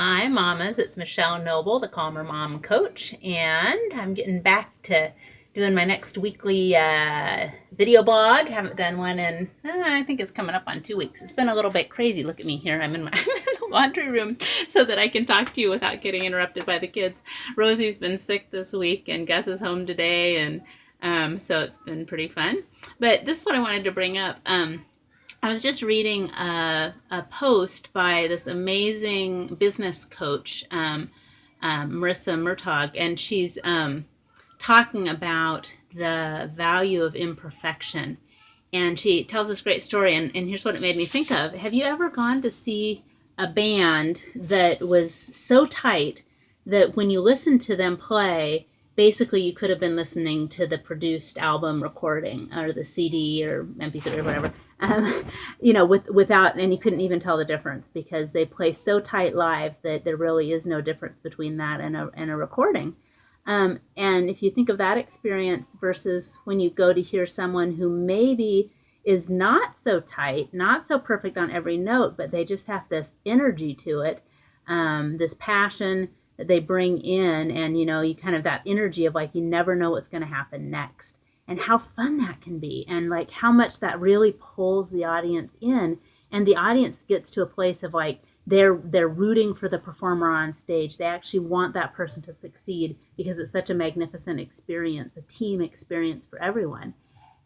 Hi, mamas. It's Michelle Noble, the Calmer Mom Coach, and I'm getting back to doing my next weekly video blog. Haven't done one in, I think it's coming up on 2 weeks. It's been a little bit crazy. Look at me here. I'm in the laundry room so that I can talk to you without getting interrupted by the kids. Rosie's been sick this week, and Gus is home today, and so it's been pretty fun. But this is what I wanted to bring up. I was just reading a post by this amazing business coach, Marissa Murtaugh, and she's talking about the value of imperfection. And she tells this great story, and here's what it made me think of. Have you ever gone to see a band that was so tight that when you listened to them play, basically you could have been listening to the produced album recording or the CD or MP3 or whatever, without, and you couldn't even tell the difference because they play so tight live that there really is no difference between that and a recording. And if you think of that experience versus when you go to hear someone who maybe is not so tight, not so perfect on every note, but they just have this energy to it, this passion that they bring in, and you kind of that energy of like you never know what's going to happen next, and how fun that can be, and like how much that really pulls the audience in, and the audience gets to a place of like they're rooting for the performer on stage. They actually want that person to succeed because it's such a magnificent experience, a team experience for everyone.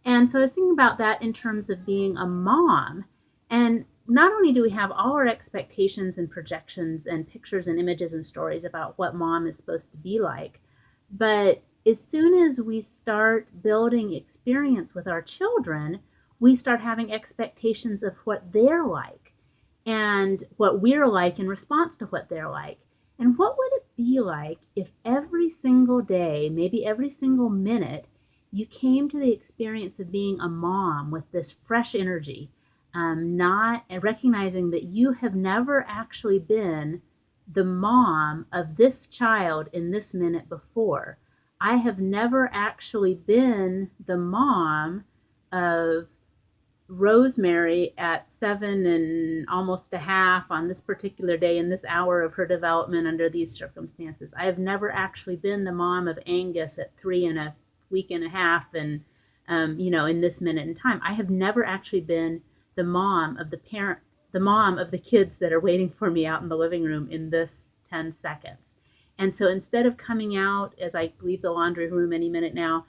And so I was thinking about that in terms of being a mom. And not only do we have all our expectations and projections and pictures and images and stories about what mom is supposed to be like, but as soon as we start building experience with our children, we start having expectations of what they're like and what we're like in response to what they're like. And what would it be like if every single day, maybe every single minute, you came to the experience of being a mom with this fresh energy, not recognizing that you have never actually been the mom of this child in this minute before. I have never actually been the mom of Rosemary at 7 and almost a half on this particular day in this hour of her development under these circumstances. I have never actually been the mom of Angus at 3 and a week and a half and in this minute in time. I have never actually been the mom of the mom of the kids that are waiting for me out in the living room in this 10 seconds. And so instead of coming out as I leave the laundry room any minute now,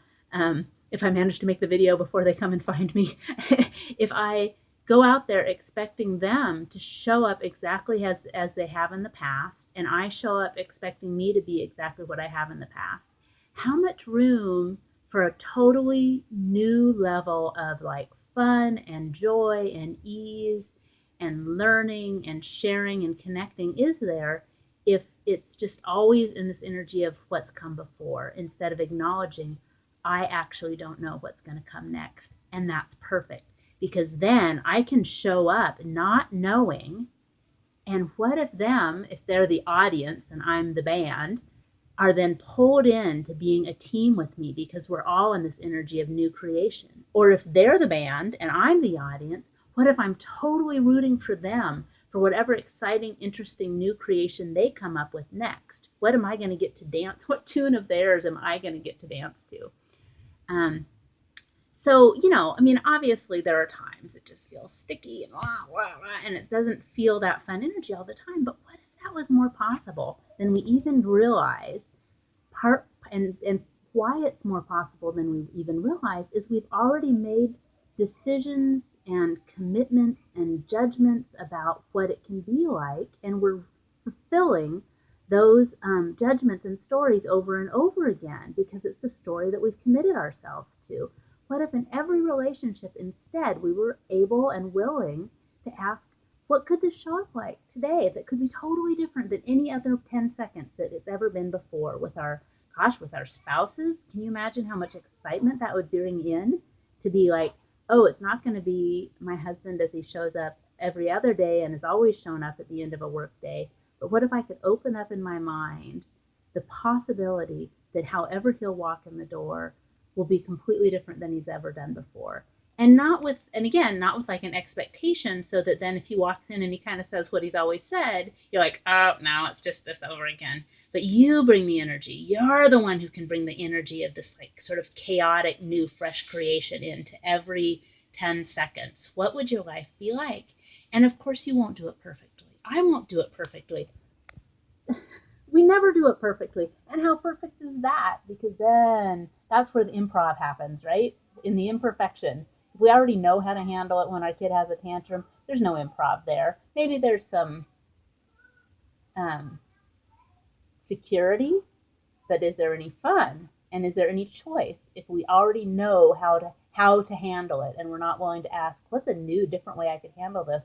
if I manage to make the video before they come and find me, if I go out there expecting them to show up exactly as they have in the past, and I show up expecting me to be exactly what I have in the past, how much room for a totally new level of like fun and joy and ease and learning and sharing and connecting is there if it's just always in this energy of what's come before instead of acknowledging I actually don't know what's going to come next. And that's perfect because then I can show up not knowing. And what if them, if they're the audience and I'm the band, are then pulled in to being a team with me because we're all in this energy of new creation? Or if they're the band and I'm the audience, what if I'm totally rooting for them for whatever exciting, interesting new creation they come up with next? What am I going to get to dance? What tune of theirs am I going to get to dance to? So, obviously there are times it just feels sticky and and it doesn't feel that fun energy all the time. But what if that was more possible than we even realize? And why it's more possible than we even realize is we've already made decisions and commitments and judgments about what it can be like, and we're fulfilling those judgments and stories over and over again because it's the story that we've committed ourselves to. What if in every relationship instead we were able and willing to ask, what could this show up like today that could be totally different than any other 10 seconds that it's ever been before with our spouses? Can you imagine how much excitement that would bring in to be like, oh, it's not going to be my husband as he shows up every other day and has always shown up at the end of a work day. But what if I could open up in my mind the possibility that however he'll walk in the door will be completely different than he's ever done before? And not with like an expectation, so that then if he walks in and he kind of says what he's always said, you're like, oh, now it's just this over again. But you bring the energy. You're the one who can bring the energy of this like sort of chaotic, new, fresh creation into every 10 seconds. What would your life be like? And of course, you won't do it perfectly. I won't do it perfectly. We never do it perfectly. And how perfect is that? Because then that's where the improv happens, right? In the imperfection. If we already know how to handle it when our kid has a tantrum, there's no improv there. Maybe there's some um, security, but is there any fun? And is there any choice if we already know how to handle it and we're not willing to ask, what's a new, different way I could handle this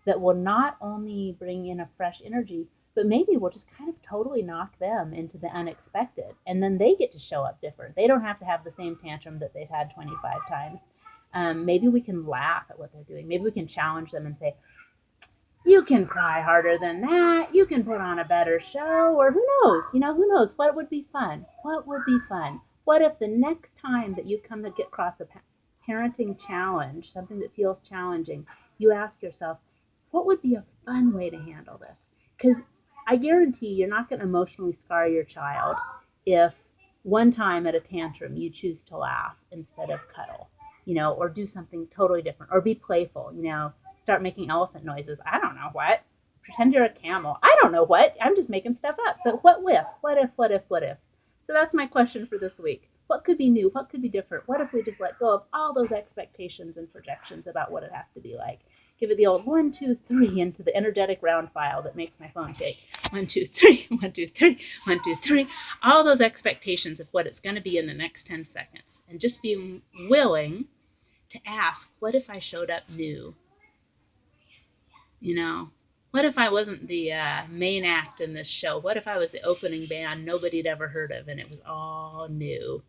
that will not only bring in a fresh energy, but maybe we'll just kind of totally knock them into the unexpected. And then they get to show up different. They don't have to have the same tantrum that they've had 25 times. Maybe we can laugh at what they're doing. Maybe we can challenge them and say, you can cry harder than that. You can put on a better show. Or who knows? Who knows? What would be fun? What would be fun? What if the next time that you come to get across a parenting challenge, something that feels challenging, you ask yourself, what would be a fun way to handle this? Because I guarantee you're not going to emotionally scar your child if one time at a tantrum you choose to laugh instead of cuddle, or do something totally different, or be playful, start making elephant noises. I don't know what. Pretend you're a camel. I don't know what. I'm just making stuff up. But what if? What if? What if? What if? So that's my question for this week. What could be new? What could be different? What if we just let go of all those expectations and projections about what it has to be like? Give it the old 1, 2, 3 into the energetic round file that makes my phone shake. 1, 2, 3, 1, 2, 3, 1, 2, 3. All those expectations of what it's going to be in the next 10 seconds. And just being willing to ask, what if I showed up new? What if I wasn't the main act in this show? What if I was the opening band nobody'd ever heard of and it was all new?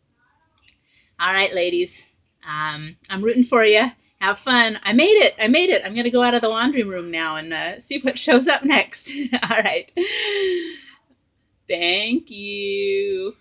All right, ladies. I'm rooting for you. Have fun. I made it. I'm going to go out of the laundry room now and see what shows up next. All right. Thank you.